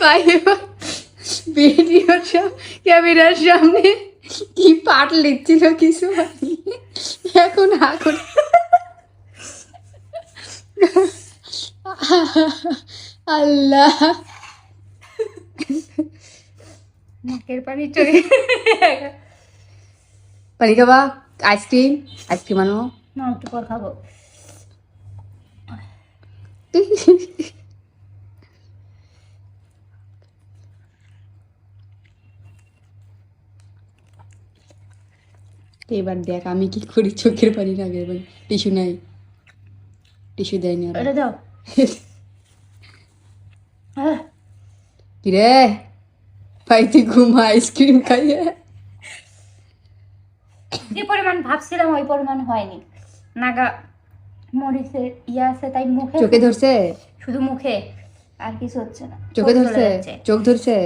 ভাই ভিডিওর ক্যামেরার সামনে কি পাঠ লিখছিল কিছু হয়নি। এখন এখন আল্লাহ নাকের পানি চলে পানি খাবা? আইসক্রিম আইসক্রিম আনো। না একটু পর খাবো। এবার দেখ আমি কি করি, চোখের পানি না গেলে টিস্যু নাই, টিস্যু দেয়নি আর। এটা দাও। কিরে ভাই তুই ঘুমা আইসক্রিম খাইয়ে। যে পরিমাণ ভাবছিলাম ওই পরিমাণ হয়নি। নাগা মরিচের ইয়ে আছে তাই মুখে চোখে ধরছে, শুধু মুখে, আর কিছু হচ্ছে না। চোখে চলে ধরছে, যাচ্ছে। চোখ ধরছে।